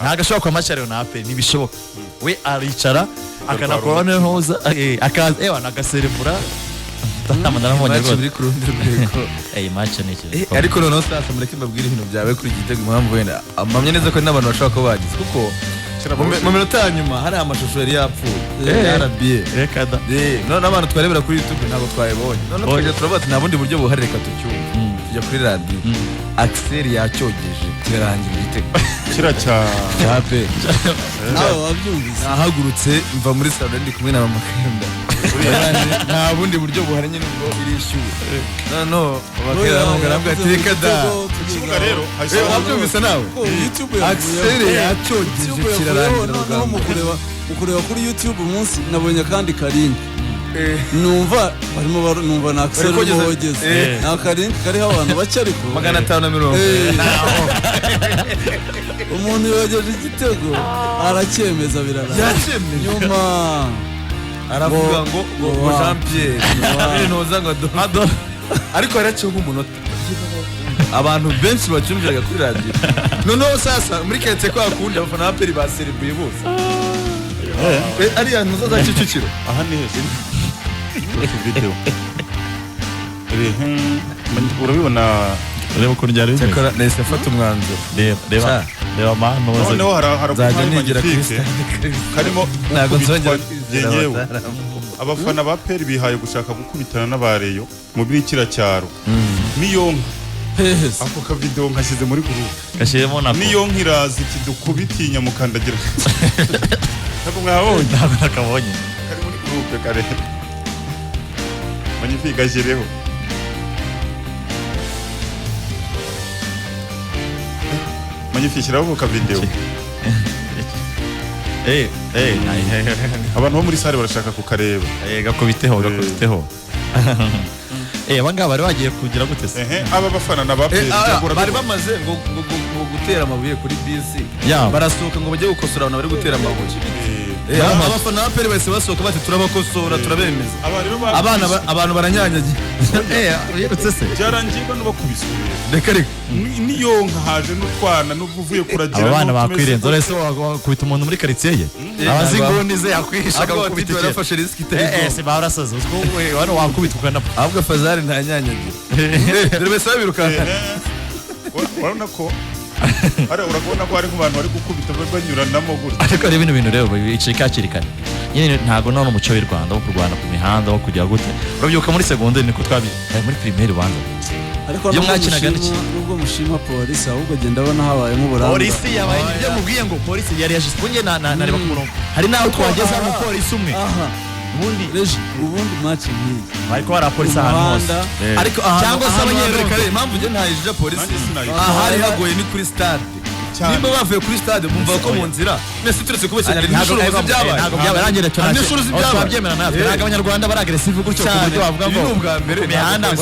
ntagashobora kwa match rero na APR nibishoboka we aricara akanakora neza akaza nagaserebura tamana mu match biri ku rundi rwego match ni iki ariko noneho sasa mureke mbabwire ibintu byawe kuri igitego impamvu wenda amamye neza ko n'abantu bashobora kuba bagize kuko mu minota ya nyuma hari amashusho yari yapfuye yarabiye reka da none abantu twarebera kuri YouTube ntabwo twayibonye none twajya turavuga nta bundi buryo buhari reka tucyumve tujya kuri radio Axel yacyogeje kirarangira igitego cyabe nawe wabyumvise nahagurutse mva muri stade ndi kumwe na mama Kenda nta bundi buryo buhari nyine ngo irishyuwe no bakera mugarambwa ati reka da kibuga rero wabyumvise nawe Axel yacyogeje kirarangira ukureba kuri YouTube umunsi nabonye kandi Karindi numva barimo numva na Axel wogeze na Karindi kariho abantu bake ariko 550 umuntu yogeje igitego aracyemeza birara nyuma aravuga ngo Jean Pierre noza ngo ado ariko yaraciye nk'umunota abantu benshi bacyumviraga kuri radio noneho sasa muri ketse kwa kundi abafana ba Peri baserebuye bose ari yantu zaza Kicukiro aha ni hese video urabibona reba ko ryari bimeze cyakora nese afata umwanzuro reba mano noneho nzajya nigira kuri karimo ntabwo nzongera yewe abafana ba Peri bihaye gushaka gukubitana n'abareyo mu birikira cyaro niyo ako ka video nkashyize muri group gashiremo nako niyo nkirazi kidukubitinya mukandagira nako mwabonye ntabwo nakabonye kari muri group kare magnifique gajereho magnifique raho ka video abantu bo muri sare barashaka kukareba gakubiteho abangaba bari bagiye kugira gute se aba bafana na Peri bari bamaze ngo gutera amabuye kuri bisi barasohoka ngo bajye gukosora abantu bari gutera amabuye abafana ba Peri bahise basohoka bati turabakosora turabemeza abantu baranyanyagiye yirutse se byarangiye no bakubiswe reka niyo nkahaje n'utwana n'uvuye kuragira abana bakwirenza urese wakubita umuntu muri quartier ye abazi ngundi ze yakwishaga gukubita barafashe risk itari se barasaze uzwo we wano wakubita ukanapfa ahubwo Fazari ntanyanyagiye dore bese babirukana urabona ko urabona ko hari nk'abantu bari gukubita banyuranamo gutya ariko ari ibintu rero bicika kirikana nyine ntago none umuco w'u Rwanda wo kurwana ku mihanda wo kujya gute urabyuka muri secondaire niko twabi muri primaire banza ariko nubwo mushima polisi ahubwo genda abona habayemo uburanga polisi yabaye ibyo mubwiye ngo polisi yari yashyize kunye nareba ku murongo hari naho twageze mu polisi umwe ubundi match nk'iyi ariko hari polisi ahantu hose ariko cyangwa se abanyerere kare impamvu je ntayije polisi ahari hagoye ni kuri stade nimba bavuye kuri stade bumva ko mu nzira nese turetse kubekenya n'ishuru byabaye ntabwo byabarangira cyo n'ishuru z'ibyabaye twabyemera natwe ntabwo abanyarwanda bari aggressive gutyo ku buryo bavuga ngo ubwa mbere imihanda ngo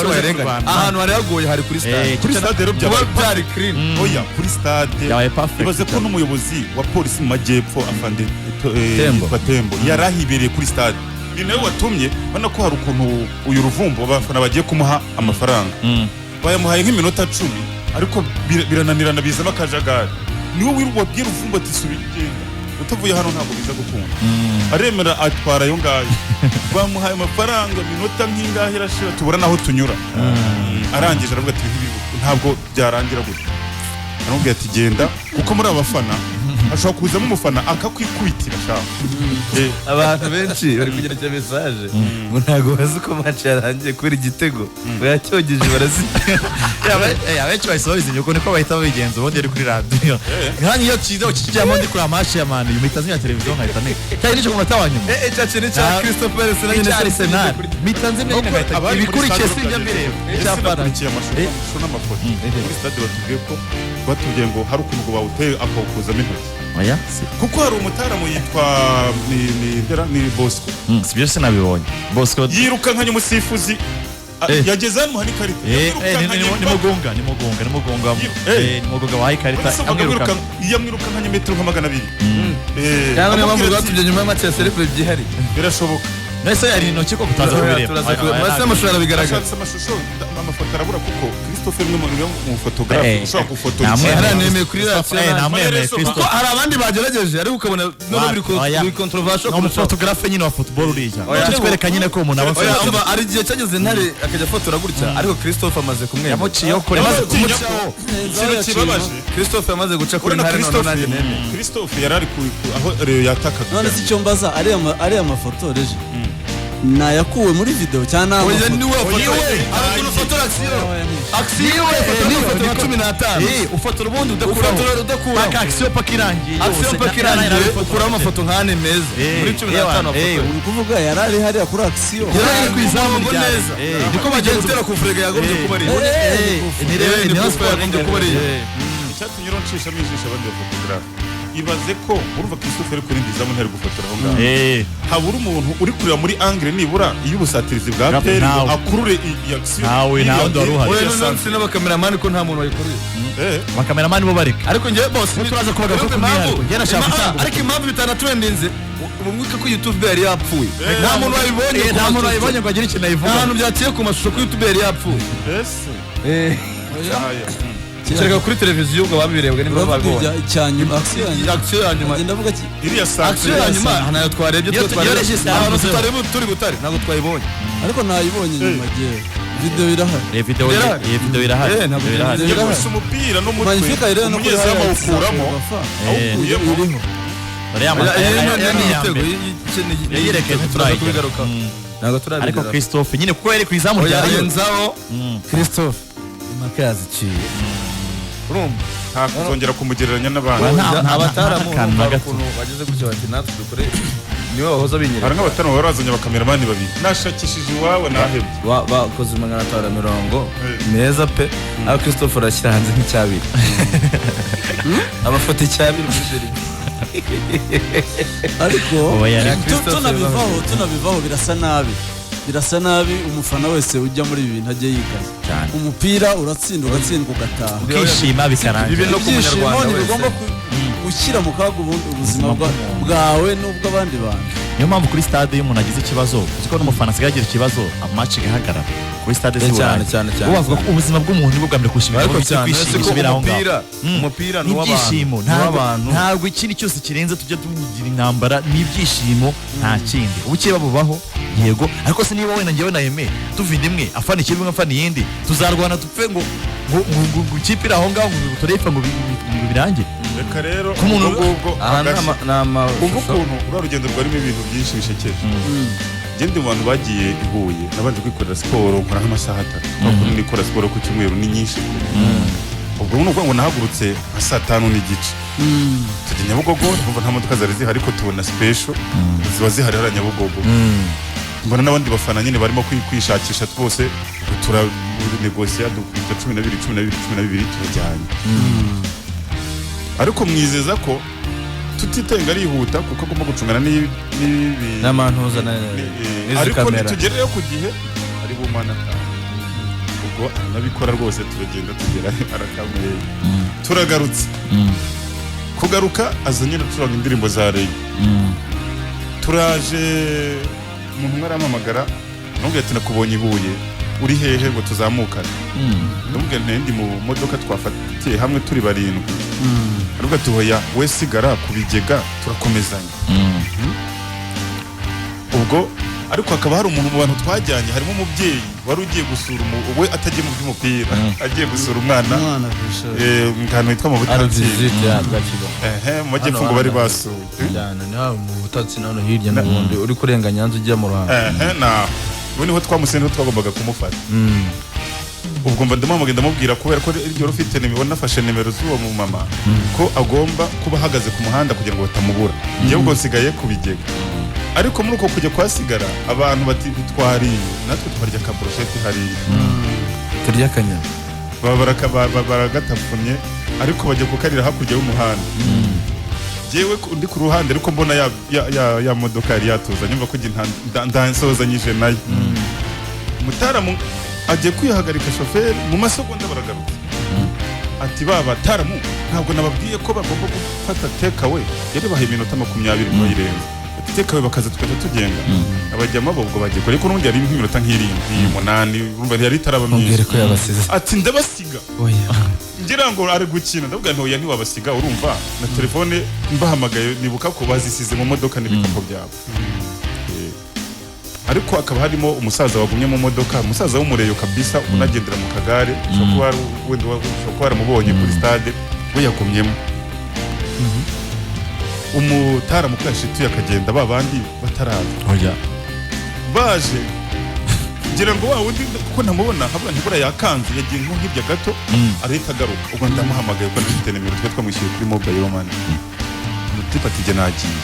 ahantu hari hagoye hari kuri stade kuri stade rero byari clean oya kuri stade yabaye perfect ibaze ko n'umuyobozi wa polisi mu majyepfo afande Tembo yarahibereye kuri stade ni nawe watumye bana ko hari ukuntu uyu ruvumbo abafana bagiye kumuha amafaranga bayamuhaye nk'iminota 10 ariko birananirana bizamo akajagari niwe wabwira ruvumbo ati subigenda utavuye hano ntabwo biza gukunda aremera atwara yo ngayo bamuhaye amafaranga minota nk'ingahe irashira tubura naho tunyura arangije aravuga ati ntabwo byarangira gutya aramubwira ati genda kuko muri abafana ashobora kuzamo umufana akakwikubitira shaka abantu benshi bari kugira message ngo ntago bazi ko match yarangiye kuri igitego bayacyogeje barazi abenshi bayisobiza nyuko niko bahita babigenza ubundi ari kuri radio nkanye iyo kiza ukijyamo ndi kuri match ya Man imita zinya televiziyo nkahita ne cyari nico ku mata wanyuma cyane cya Christopher Senanye na Arsenal mitanze mwe nkahita ibikurikiye sinjya mbere cyapara n'amashusho n'amafoto kuri stade batubwiye ko batubwiye ngo hari ukuntu ngo bawuteye akawukuzamo intoki oya kuko hari umutaramu yitwa ni Bosco sibyo sinabibonye Bosco yiruka nkanye umusifuzi yageze hano hari karita ni mugunga wahaye karita yamwiruka nkanye metero nka 200 cyangwa niyo mpamvu rwatubye nyuma y'amace ya celebre byihari birashoboka nese yari intoki ko kutaza kubireba mase amashusho bigaragaza amafoto arabura kuko Christophe ni umwe mu photographe ushobora gufotora nemeye kuri radiyo namwemeye kuko Christophe hari abandi bagerageje ariko ukabona none biri controversial ni umufotogarafe nyine wa football uriya kitwereka nyine ko umuntu aba oya ari igihe cyageze ntare akajya afotora gutya ariko Christophe amaze kumwemera yamuciyeho kure yamaze Yamuciyeho. kumucaho ikintu kibabaje Christophe yamaze guca kuri urabona ntare none nanjye nemeye Christophe yari ari aho Rayon yatakaga none si icyo mbaza ariya mafoto reje nayakuwe muri video cyangwa oya nta niwe mafoto fotora hari ukuntu ufotora action niwe fotora 15 ufotora ubundi ufotora udakuraho paka action paka irangiye action paka irangiye ukuraho amafoto nkane meza muri 15 amafoto uri kuvuga yari ari hariya kuri action yari ku izamu neza niko bagiye gutera ku frega yagombye kuba ari ni rero ni Rayon yagombye kuba ari icyatumye ronshishamo ijisho abandi bafotografe ibaze ko urumva Christophe ari kurinda izamu ntari gufotora aho ngaho habura umuntu uri kureba muri angle nibura iyo ubusatirizi bwa peri akurure iyi action nawe ndori uhari oya nonse n'abakameramani ko nta muntu wayikuruye abakameramani bo bareka ariko njye boss turaza kubaga ko kumwihariko njye nashaka gutanga ariko impamvu bitanatrendinze umwuka ko YouTube yari yapfuye nta muntu wabibonye nta muntu wabibonye ngo agire ikintu ayivuga ahantu byaciye ku mashusho ko YouTube yari yapfuye kereka kuri televiziyo ubwo babirebwe nimba babibonye icyanyuma action ya nyuma ndavuga ki iriya action ya nyuma ntayo twarebye abantu tutareba turi gutari ntabwo twayibonye ariko nayibonye nyuma gihe video irahari video irahari yaguse umupira n'umutwe magnifique rero no kuri umunyezamu awukuramo awukuyemo ariko Christophe nyine kuko yari ku izamu rya Rayon nzaho Christophe impaka yaziciye urumva nta kuzongera kumugereranya n'abandi abataramu ukuntu bageze gutya bati natwe dukore niwe wahoza binyerera hari nk'abataramu barazanye abakameramani babiri nashakishije iwawe nahebye bakoze 540 meza pe aho Christophe arashyira hanze nk'icyabiri amafoto icyabiri muri Jerry ariko tunabivaho birasa nabi umufana wese ujya muri ibi bintu ajye yigaza umupira ugatsindwa ugataha ukishima bikarangira ibi no ku munyarwanda wese bigomba gushyira mu kaga ubuzima bwawe n'ubw'abandi bantu niyo mpamvu kuri stade iyo umuntu agize ikibazo uziko n'umufana asigaye agira ikibazo match igahagarara kuri stade cyane bavuga ko ubuzima bw'umuntu nibwo bwa mbere kushimira ariko kwishimira umupira n'ibyishimo ntabwo ikindi cyose kirenze tujya tugira intambara n'ibyishimo nta kindi ubuke babubaho yego ariko se niba wenda ngewe na Aime tuvinde imwe afana ikindi afana iyindi tuzarwana tupfe ngo gukipira aho ngaho ngo turefa ngo birange reka rero kumuntu ubwo ukuntu urugendo rwarimo ibintu byinshi bishekeje ngende mu bantu bagiye i Huye nabanje kwikorera siporo nkora nk'amasaha 3 nuko nikora siporo ku cyumweru ni nyinshi ubwo nuko ngo nahagurutse nka saa 5 n'igice tujya Nyabugogo ndumva nta modoka zari zihari ko tubona special ziba zihari hari Nyabugogo mbona n'abandi bafana nyine barimo kwishakisha twose turanegosia dukita 12 turajyanye ariko mwizeza ko tutitenga arihuta kuko agomba gucungana n'amantuza ariko nitugereyo ku gihe ari bumana ubwo nabikora rwose turagenda tugera arakameye turagarutse kugaruka azanye turanga indirimbo za Rayon turaje umuntu umwe arampamagara nubwo ati nakubonye i Huye uri hehe ngo tuzamukane nubwo ndi mu modoka twafatiye hamwe turi barindwi ariko tuhoya we sigara kubigega turakomezanya ubwo ariko hakaba hari umuntu mu bantu twajyanye harimo umubyeyi wari ugiye gusura we atagiye mu by'umupira agiye gusura umwana ngano yitwa mu butatsi mu majyepfo ngo bari basuye mu butatsi nano hirya n'ubundi uri kurenga Nyanza ujya mu Rwanda ubu niho twamusenze twagombaga kumufata ubwo mba ndamubwira kubera ko iryo rufite nimero nafashe nimero z'uwo mu mama ko agomba kuba ahagaze ku muhanda kugira ngo batamubura njye ubwo nsigaye kubigega ariko muri uko kujya kwasigara abantu bati twariye natwe twarya akaburusheti hariya turya akanyama baragatapfunye ariko bajya kukarira hakurya y'umuhanda jewe ndi ku ruhande ariko mbona ya modoka yari yatuza nyumva ko ndansozanyije nayo Mutaramu agiye kwihagarika shoferi mu masegonda baragaruka ati baba Taramu ntabwo nababwiye ko bagomba gufata take away yari bahaye iminota 20 ngo yirenze tekawe bakaza tukajya tugenda abajyamo ubwo bagiye ariko n'ubundi yari nk'iminota nk'irindwi 8 urumva yari itaraba myinshi ko yabasize ati ndabasiga oya ngira ngo ari gukina ndavuga ntoya ntiwabasiga urumva na telefone mbahamagaye nibuka ko bazisize mu modoka n'ibikapo byabo ariko akaba harimo umusaza wagumye mu modoka umusaza w'umureyo kabisa unagendera mu kagare ushobora kuba waramubonye kuri stade we yagumyemo umutara mu kwashituye akagenda babandi bataraza baje ngira ngo wa wundi kuko ntamubona habwa ntibura yakanze yagiye nko hirya gato arahita agaruka ubwo ndamuhamagaye ko ndafite nimero twe twamwishyuye kuri mobile money umutipa ati jye nagiye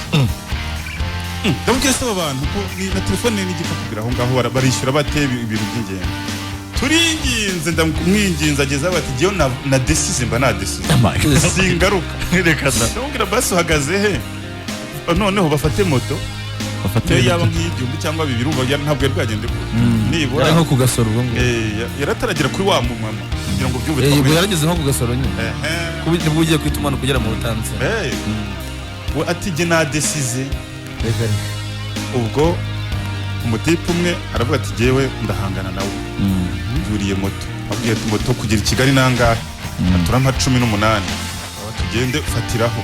ndamubwiye se abantu ko na telefone n'igipfa kugira aho ngaho barishyura bate ibintu by'ingenzi turinginze ndamwinginze ageza bati jyewe na decisive mba na decisive singaruka reka ndamubwira basi uhagaze he noneho bafate moto yaba nk'igihumbi cyangwa bibiri umva ntabwo yari bwagende nibura yari nko ku gasoro ubwo yarataragera kuri wa mumama kugira ngo byumve twabwe yarageze nko ku gasoro nyine nibwo ugiye kwitumana kugera mu butanzi we ati jye na decisive ubwo umutipe umwe aravuga ati jyewe ndahangana nawe yuriye moto abwiye ati moto kugira i Kigali nangahe atura 18 tugende ufatiraho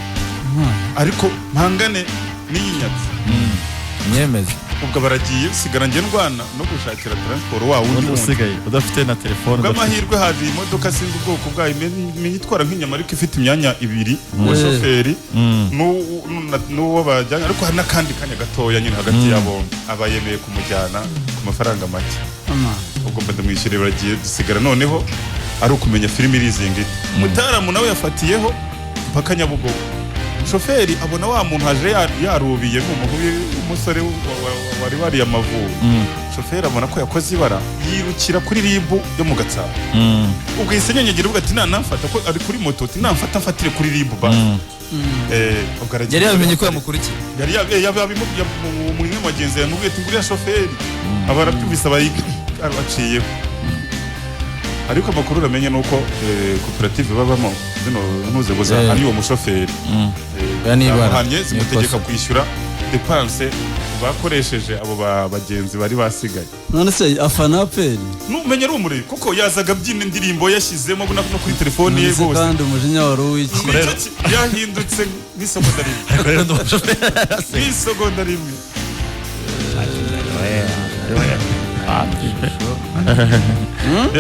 ariko mpangane n'iyinyatsi nyemeze ubwo baragiye sigara nge ndwana no gushakira transport wa wundi usigaye udafite na telefone bw'amahirwe haje imodoka sinzi ubwoko bwayo itwara nk'inyama ariko ifite imyanya ibiri uwo shoferi n'uwo bajyanye ariko hari n'akandi kanya gatoya nyine hagati yabo abayemeye kumujyana ku mafaranga make ubwo ndamwishyure baragiye dusigara noneho ari ukumenya filimi irizinga Mutaramu nawe yafatiyeho mpaka Nyabugogo shoferi abona wa muntu haje yarubiye umusore wari wari amavubi shoferi abona ko yakoze ibara yirukira kuri ribu yo mu Gatsata ubwo yisenyenyegera ubwo ati namfata ko ari kuri moto ati namfata mfatire kuri ribu ba ubwo yari yamenye ko yamukurikiye yari yabimubwiye mu mwe magenzi yamubwiye ati nguriya shoferi abarabyumvise abaciyeho ariko amakuru uramenye nuko koperative babamo zino ntuze guza ari uwo mushoferi hanye zimutegeka kwishyura depanse bakoresheje abo bagenzi bari basigaye none se afana aperi numenye ari umurebe kuko yazaga byine indirimbo yashyizemo no kuri telefone ye rwose kandi umujinya wari w'iki yahindutse nk'isegonda rimwe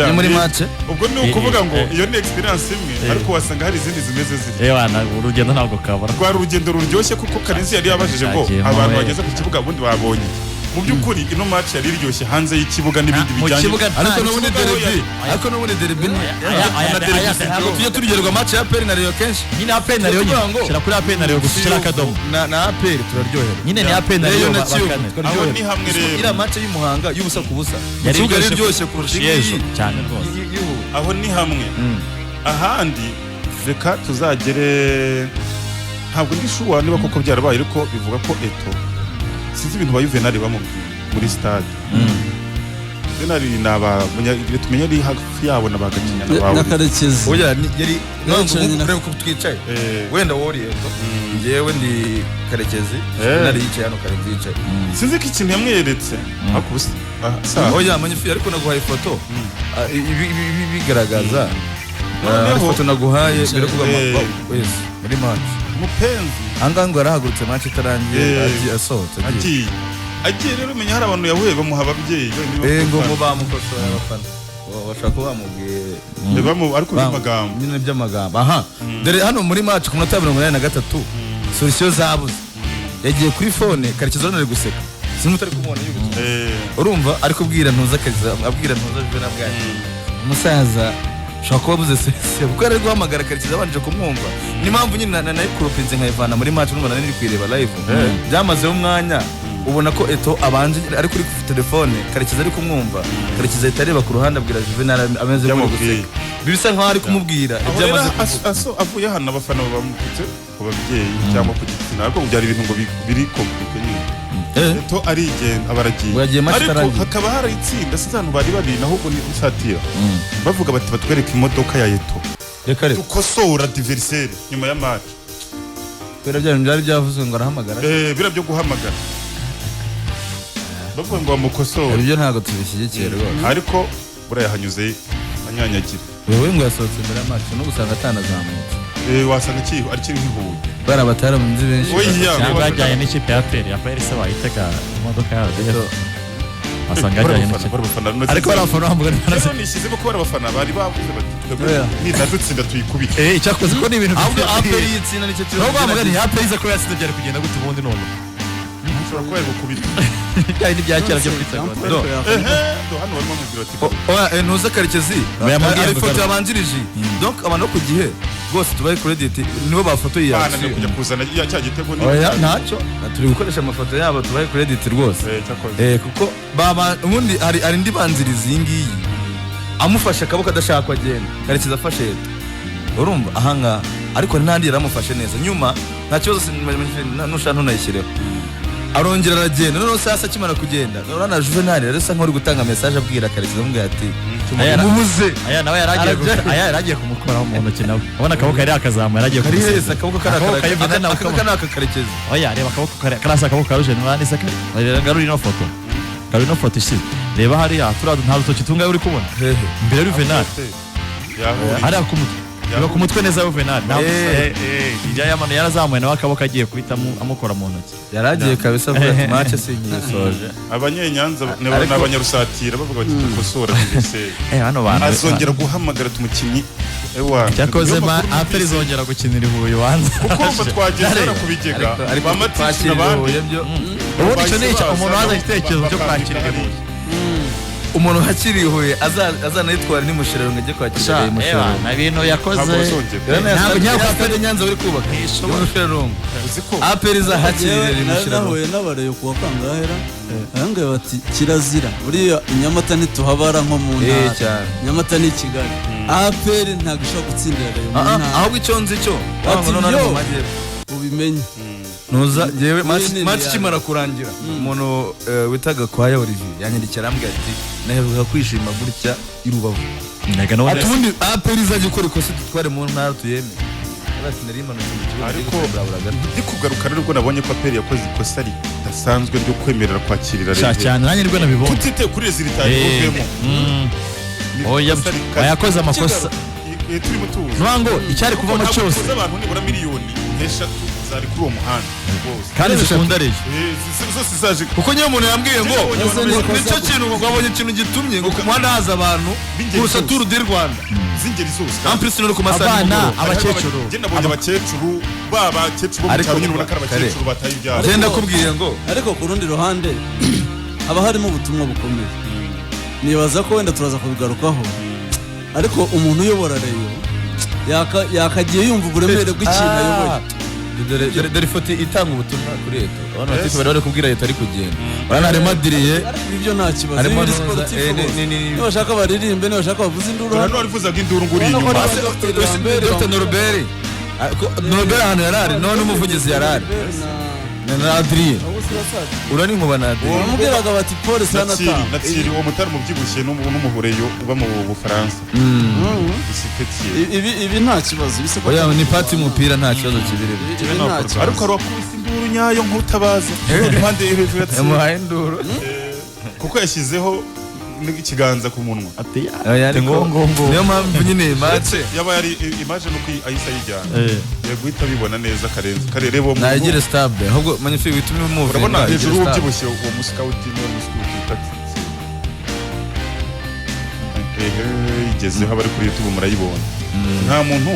ni muri match ubwo ni ukuvuga ngo iyo ni experience imwe ariko wasanga hari izindi zimeze ziri urugendo ntabwo kabara rwa urugendo ruryoshye kuko Karenzi yari yabajije ngo abantu bageze ku kibuga bundi babonye mu by'ukuri ino match yari iryoshye hanze y'ikibuga n'ibindi bijyanye ariko n'ubundi derby tujye turugerwa match ya PL na Rayon kenshi nyine ya PL na Rayon shira kuri PL na Rayon gushira akadomo na PL turaryohera nyine ni ya PL na Rayon aho ni hamwe rero ira match y'Umuhanga y'ubusa ku busa yari iryoshye kurusha iyi cyane rwose aho ni hamwe ahandi reka tuzagere ntabwo ndi shuwa niba koko byarabaye ariko bivuga ko Eto sinzi ibintu ba Juvenal bamo muri stade Juvenal naba tumenye ari hafi yabo nabagakinya nabawe nakarekezi oya yari none ko twicaye wenda wori Eto ngewe ndi Karekezi nari yicaye hano Karenzi yicaye sinzi ko ikintu yamweretse akubusa oya manyifi ariko naguhaye ifoto bigaragaza ifoto naguhaye mbere kuba muri match mupenzi angango yarahagurutse match itarangiye asohotse agiye rero umenya hari abantu yahuye bamuha ababyeyi ngo mu bamukosora abafana bashaka bamubwiye ariko n'amagambo nyine by'amagambo aha dore hano muri match ku minota 83 solution zabuze yagiye kuri phone Karekezi ari guseka sinumutari kumubona urumva ariko bwira ntuza Karekezi abwira ntuza Juvenal bwaje umusaza shaka kuba buze sese kuko ari guhamagara Karekezi abanje kumwumva ni mpamvu nyine na ikropinze nkayivana muri match n'ubona nari kwireba live byamaze umwanya ubona ko Eto abanje ari kuri telefone Karekezi ari kumwumva Karekezi ahita areba ku ruhande abwira Juvenal ameze muri guseka bibisa nkaho ari kumubwira ibyamaze avuye hano abafana bamukitse ku babyeyi cyangwa ku gitsina ariko byari ibintu ngo biri komplike nyine Eto arigenda abaragiye ariko hakaba hari itsinda sizantu bari babiri ahubwo ni usatira bavuga bati batwereka imodoka ya Eto reka tukosora adversaire nyuma ya match kubera bya bintu byari byavuzwe ngo arahamagara bira byo guhamagara bavuga ngo bamukosore ibyo ntabwo tubishyigikiye rwose ariko buriya hanyuze anyanyagira wowe ngo yasohotse imbere y'amaso no gusanga atanazamutse wasanga ari kiri nk'ihuye bari abataramunzi benshi cyangwa yajyanye n'ikipe ya APR se bayitega imodoka yabo asanga yajyanye n'ikipe ariko barafana bamugana rero nishyizemo ko barabafana bari bavuze bati nidadutsinda tuyikubite cyakoze ko ni ibintu ahubwo APR yitsinda nicyo kibazo ahubwo bamugana APR iza ko yatsinze byari kugenda gute ubundi none ushobora kuba gukubita cyane n'ibyakera byo kwitagura hano barimo mubwira ati ntuza Karekezi ari foto yabanjirije donc abantu ku gihe rwose tubaye credit nibo bafotoye yacu kujya kuzana cya gitego oya ntacyo turi gukoresha amafoto yabo tubaye credit rwose kuko baba ubundi hari indi banziriza iyi ngiyi amufashe akaboko adashaka agenda Karekezi afashe urumva ahanga ariko n'andi yaramufashe neza nyuma nta kibazo nushaka ntunayishyireho arongera aragenda noneho sasa akimara kugenda urana Juvenal arasa nk'uri gutanga message abwira Karekezi amubwira ati umubuze nawe yaragiye kumukoraho mu ntoki nawe ubona akaboko yari akazamuye yaragiye kumureza akaboko kanaka Karekezi reba akaboko karasa akaboko ka Juvenal nisa garuri no foto isi reba hariya nta rutoki tungaye uri kubona imbere ya Juvenal hariya kumutwe biba ku mutwe neza Juvenal ijya yamano yarazamuye nawe akaboko agiye kuhita amukora mu ntoki yaragiye kabisa avuga ati match sinyisoje abanyenyanza n'abanyarusatira bavuga bati dukosora mbese hano bantu azongera guhamagara tumukinyi cyakoze APR izongera gukinira Huye wanza kuko twageze ku bigega bamatisi n'abandi ubundi icyo ni umuntu waza igitekerezo cyo kwakira Huye umuntu hakiri Huye azanayitwara n'imushirero ngo ajye kwakira imushirero na bintu yakoze ntabwo nyakapere Nyanza uri kubaka imushirero APR izahakirira imushirero nahuye n'abareye kuwa kangahera ahangaye bati kirazira buriya Nyamata ntituhabara nko mu ntara Nyamata ni Kigali APR ntabwo ishobora gutsindira Rayon mu ntara ahubwo icyo nzi cyo ubimenye nuza jewe match kimara kurangira umuntu witaga Kwaya Olivier yanyandikira ambwe ati naheruka kwishima gutya irubavu atundi APR izaje gukora ikosa tutware mu ntara tuyeme ariko ndikugaruka rero ubwo nabonye ko APR yakoze ikosa ridasanzwe ryo kwemerera kwakirira Rayon cyane nanjye nibwo nabibonye tutite kuri resultat y'ubemo yakoze amakosa turi mutuzo nwango icyari kuvamo cyose abantu nibura miliyoni 3 zari kuri uwo muhanda kandi zikundareje zose zaje kuko niyo umuntu yambwiye ngo nicyo kintu wabonye ikintu gitumye ngo ku muhanda haza abantu gusa Tour du Rwanda zingeri zose amplis no ku masaha abana abakecuru je nabonye abakecuru abakecuru bo cyaro nyine ubona abakecuru bataye ibyaro genda kubwiye ngo ariko ku rundi ruhande haba harimo ubutumwa bukomeye nibaza ko wenda turaza kubigarukaho ariko umuntu uyobora Rayon yakagiye yumva uburemere bw'ikintu ayoboye dore foto itanga ubutumwa kuri leta abantu bati bari kubwira leta ari kugenda bana ari madiriye ibyo nta kibazo niba bashaka baririmbe niba bashaka bavuze induru hano barivuzaga induru nguri inyuma Dr Norbert ahantu yarari none umuvugizi yarari na Adrien urani nkuba na Adrien bamubwiraga bati Paul Sanata natsiri uwo mutari mubyibushye n'umuhoreyo uba mu Bufaransa ibi nta kibazo oya ni party mupira nta kibazo kibiri ariko arakubise induru nyayo nk'utabaza impande hejuru yamuhaye induru kuko yashyizeho ikiganza ku munwa niyo mpamvu nyine match yaba yari image nuko ayisa yijyana guhita bibona neza karerebo nagire stable ahubwo magnifique witumye mu urabona hejuru ubyibushye uwo musikauti niwe musikauti igezeho abari kuri YouTube murayibona nta muntu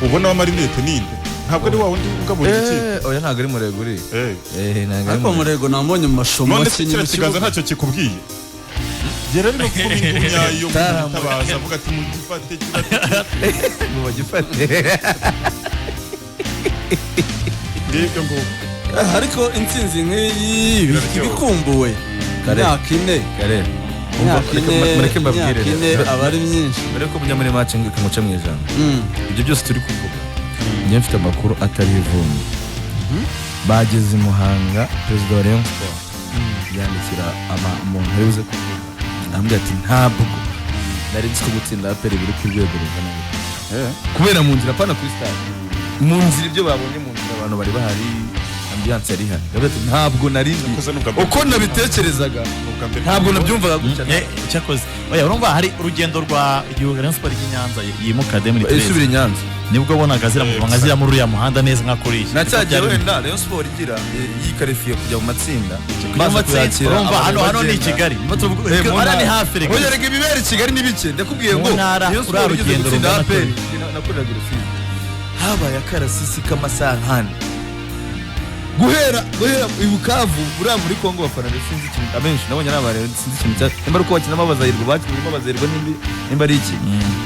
ubona wa marinette ninde ntabwo ari wa wundi ugaburira iki oya ntabwo ari mureguri ariko murego nambonye mu mashomo akinye mu kiganza ntacyo kikubwiye gera rero kuba induru nyayo mutabaza avuga ati mugifate mugifate ndebyo ngo ariko intsinzi nk'iyi bikumbuwe imyaka ine mureke mbabwire aba ari myinshi mbere ko mujya muri match ngo ikamuca mu ijambo ibyo byose turi kuvuga njye mfite amakuru atari ivumbi bageze i Muhanga perezida wa Rayon Sport yandikira umuntu yabuze kuvuga ambwira ati ntabwo nari nzi ko gutsinda APR biri ku rwego rungana kubera mu nzira apana kuri stade mu nzira ibyo babonye mu nzira abantu bari bahari ambiance yari ihari Ndavuga ati, ntabwo nari Cyakoze n'ubwa mbere. uko nabitekerezaga ntabwo nabyumvaga gutya cyakoze oya urumva hari urugendo rwa igihugu Rayon Sport y'I Nyanza yimuka muri isubira i Nyanza nibwo bonaga ziramuva zira muri uriya muhanda neza nka kuriya nacyajya wenda Rayon Sport igira yikarifiye kujya mu matsinda maze kuyakira urumva hano ni i Kigali hano ni hafi reka oya rega ibibera i Kigali ni bike ndakubwiye ngo Mu ntara, Rayon Sport uriya igeze rugendo gutsinda rungana APR kure. nakoreraga urufizi habaye akarasisi k'amasaha nkane guhera i Bukavu buriya muri Kongo bafana sinzi ikintu abenshi nabonye n'abareba sinzi ikintu cya nimba ari uko bakinamo abazahirwa bakinamo abazahirwa nimba ari iki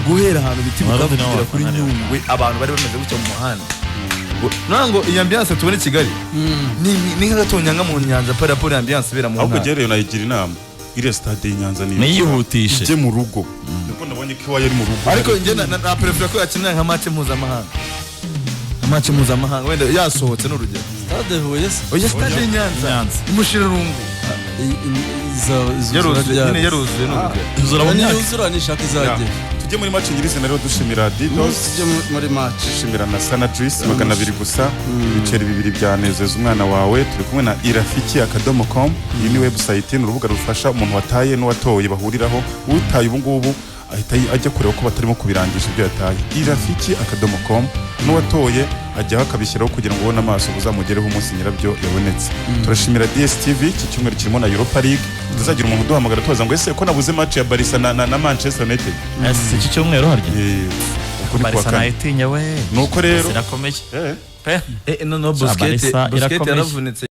guhera ahantu biti Bukavu kugera kuri Nyungwe abantu bari bameze gutya mu muhanda nango iyi ambiance tubone i Kigali ni nk'agatonyanga mu Nyanza par rapport à ambiance ibera mu ahubwo ntara rero nayigira inama iriya stade y'Inyanza ni niyihutishe ije mu rugo niko nabonye ko iwayo ari mu rugo ariko njye na prefera ko yakinira nka match mpuzamahanga wenda yasohotse n'urugero stade Huye se oya stade y'Inyanza imushirarungu nyine yaruzuye n'urugero yuzura nishaka izagera tujye muri match nyirizina rero dushimira Didos tujye muri match dushimira na Sana Juice 200 gusa ibiceri 2 byanezeza umwana wawe turi kumwe na irafiki.com iyi ni website ni urubuga rufasha umuntu wataye n'uwatoye bahuriraho utaye ubu ngubu ahita ajya kureba ko batarimo kubirangisha ibyo yataye irafiki.com n'uwatoye ajyaho akabishyiraho kugira ngo ubone amaso buzamugereho umunsi nyirabyo yabonetse turashimira DStv iki cyumweru kirimo na Europa League tuzagira umuntu duhamagara tubaza ngo ese ko nabuze match ya Barca na Manchester United iki cyumweru harya ukuri kwa Barca kane nayitinya we nuko rero sirakomeye no Busquets yaravunitse